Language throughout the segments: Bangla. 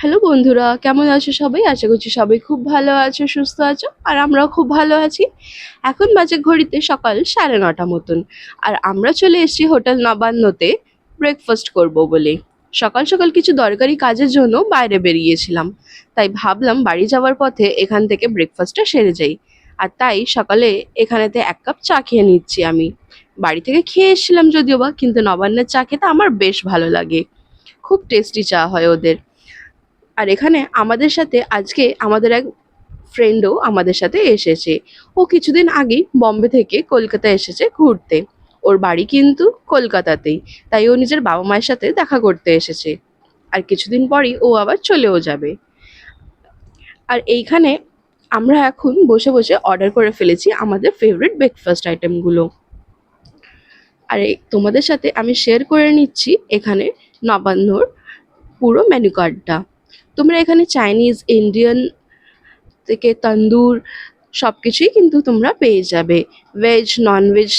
হ্যালো বন্ধুরা, কেমন আছো সবাই? আশা করছি সবাই খুব ভালো আছো, সুস্থ আছো। আর আমরাও খুব ভালো আছি। এখন বাজে ঘড়িতে সকাল 9:30 মতন। আর আমরা চলে এসেছি হোটেল নবান্নতে ব্রেকফাস্ট করব বলে। সকাল সকাল কিছু দরকারি কাজের জন্য বাইরে বেরিয়েছিলাম। তাই ভাবলাম বাড়ি যাওয়ার পথে এখান থেকে ব্রেকফাস্টটা সেরে যাই। আর তাই সকালে এখানেতে 1 কাপ চা খেয়ে নিচ্ছি আমি। বাড়ি থেকে খেয়ে এসেছিলাম যদিও বা, কিন্তু নবান্নের চা খেতে আমার বেশ ভালো লাগে। খুব টেস্টি চা হয় ওদের। আর এখানে আমাদের সাথে আজকে আমাদের এক ফ্রেন্ডও আমাদের সাথে এসেছে। ও কিছুদিন আগেই বম্বে থেকে কলকাতা এসেছে ঘুরতে। ওর বাড়ি কিন্তু কলকাতাতেই। তাই ও নিজের বাবা মায়ের সাথে দেখা করতে এসেছে। আর কিছুদিন পরই ও আবার চলেও যাবে। আর এইখানে আমরা এখন বসে বসে অর্ডার করে ফেলেছি আমাদের ফেভারিট ব্রেকফাস্ট আইটেমগুলো। আর তোমাদের সাথে আমি শেয়ার করে নিচ্ছি এখানে নবান্নর পুরো মেনু কার্ডটা। তোমরা এখানে চাইনিজ, ইন্ডিয়ান থেকে তন্দুর সবকিছুই কিন্তু তোমরা পেয়ে যাবে। ভেজ, ননভেজ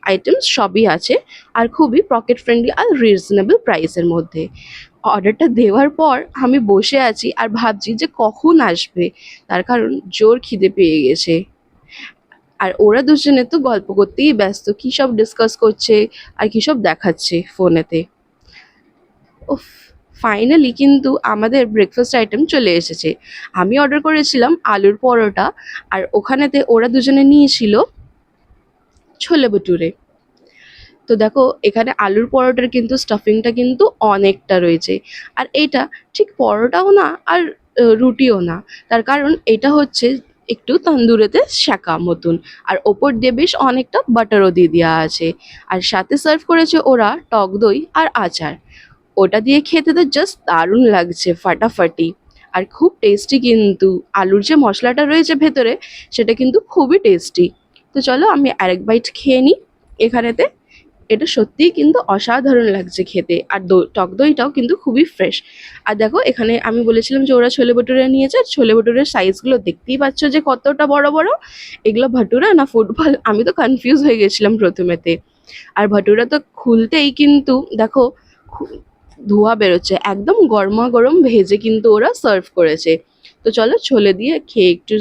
আইটেমস সবই আছে। আর খুবই পকেট ফ্রেন্ডলি আর রিজনেবল প্রাইসের মধ্যে। অর্ডারটা দেওয়ার পর আমি বসে আছি আর ভাবছি যে কখন আসবে, তার কারণ জোর খিদে পেয়ে গেছে। আর ওরা দুজনে তো গল্প করতেই ব্যস্ত, কী সব ডিসকাস করছে আর কী সব দেখাচ্ছে ফোনেতে। উফ, ফাইনালি কিন্তু আমাদের ব্রেকফাস্ট আইটেম চলে এসেছে। আমি অর্ডার করেছিলাম আলুর পরোটা, আর ওখানেতে ওরা দুজনে নিয়েছিল ছোলে ভটুরে। তো দেখো এখানে আলুর পরোটার কিন্তু স্টাফিংটা কিন্তু অনেকটা রয়েছে। আর এটা ঠিক পরোটাও না আর রুটিও না। তার কারণ এটা হচ্ছে একটু তন্দুরেতে সেঁকা মতন। আর ওপর দিয়ে বেশ অনেকটা বাটারও দিয়ে দেওয়া আছে। আর সাথে সার্ভ করেছে ওরা টক দই আর আচার। ওটা দিয়ে খেতে তো জাস্ট দারুণ লাগছে, ফাটাফাটি। আর খুব টেস্টি কিন্তু। আলুর যে মশলাটা রয়েছে ভেতরে, সেটা কিন্তু খুবই টেস্টি। তো চলো আমি আরেক বাইট খেয়ে নিই এখানেতে। এটা সত্যিই কিন্তু অসাধারণ লাগছে খেতে। আর টক দইটাও কিন্তু খুবই ফ্রেশ। আর দেখো এখানে আমি বলেছিলাম যে ওরা ছোলে ভটুরে নিয়েছে। আর ছোলে ভটুরের সাইজগুলো দেখতেই পাচ্ছ যে কতটা বড় বড়। এগুলো ভটুরা না ফুটবল, আমি তো কনফিউজ হয়ে গেছিলাম প্রথমেতে। আর ভটুরা তো খুলতেই কিন্তু দেখো ধোঁয়া বেরোচ্ছে, একদম গরমা গরম ভেজে কিন্তু ওরা সার্ভ করেছে। তো চলো ছোলে দিয়ে খেয়ে একটু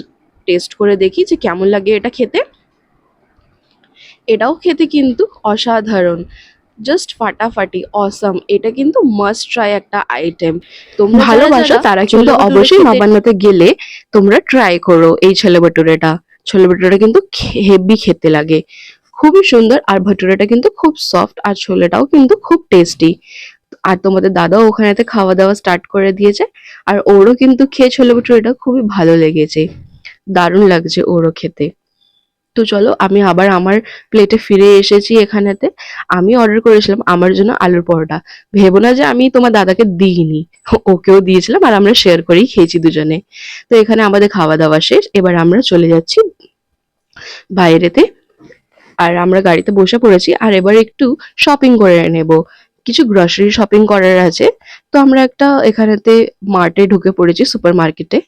টেস্ট করে দেখি যে কেমন লাগে এটা খেতে। এটাও খেতে কিন্তু অসাধারণ, জাস্ট ফাটাফাটি, অসাম। এটা কিন্তু মাস্ট ট্রাই একটা আইটেম। তোমরা ভালোবাসো তারা কিন্তু অবশ্যই নবান্নতে গেলে তোমরা ট্রাই করো এই ছোলে ভটুরেটা। ছোলে ভটুরেটা কিন্তু হেভি খেতে লাগে, খুবই সুন্দর। আর ভটুরেটা কিন্তু খুব সফট, আর ছোলেটাও কিন্তু খুব টেস্টি। আর তোমাদের দাদাও ওখানেতে খাওয়া দাওয়া স্টার্ট করে দিয়েছে। আর ওরও কিন্তু খেয়ে ছোলে ভটুরেটা খুবই ভালো লেগেছে, দারুণ লাগছে ওরও খেতে। তো চলো আমি আবার আমার প্লেটে ফিরে এসেছি এখানেতে। আমি অর্ডার করেছিলাম আমার জন্য আলুর পরোটা। ভেবো না যে আমি তোমার দাদাকে দিইনি, ওকেও দিয়েছিলাম আর আমরা শেয়ার করেই খেয়েছি দুজনে। তো এখানে আমাদের খাওয়া দাওয়া শেষ, এবার আমরা চলে যাচ্ছি বাইরেতে। আর আমরা গাড়িতে বসে পড়েছি, আর এবার একটু শপিং করে নেব। কিছু গ্রসারি শপিং করার আছে। তো আমরা একটা এখানেতে মার্টে ঢুকে পড়েছি, সুপার মার্কেটে।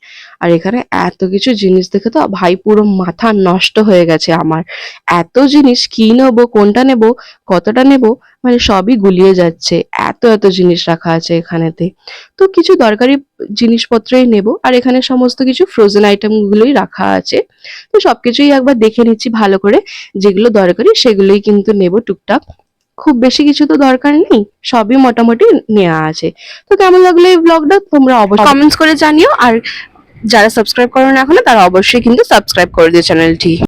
আর এখানে এত কিছু জিনিস দেখে তো ভাই পুরো মাথা নষ্ট হয়ে গেছে আমার। এত জিনিস, কি নেবো, কোনটা নেব, কতটা নেব, মানে সবই গুলিয়ে যাচ্ছে। এত এত জিনিস রাখা আছে এখানেতে। তো কিছু দরকারি জিনিসপত্রই নেব। আর এখানে সমস্ত কিছু ফ্রোজেন আইটেম গুলোই রাখা আছে। তো সবকিছুই একবার দেখে নিচ্ছি ভালো করে। যেগুলো দরকারি সেগুলোই কিন্তু নেব টুকটাক। খুব বেশি কিছু তো দরকার নেই, সবই মোটামুটি নেওয়া আছে। তো কেমন লাগলো এই ব্লগটা তোমরা অবশ্যই কমেন্টস করে জানিও। আর যারা সাবস্ক্রাইব করো না এখনো, তারা অবশ্যই কিন্তু সাবস্ক্রাইব করে দিও চ্যানেলটি।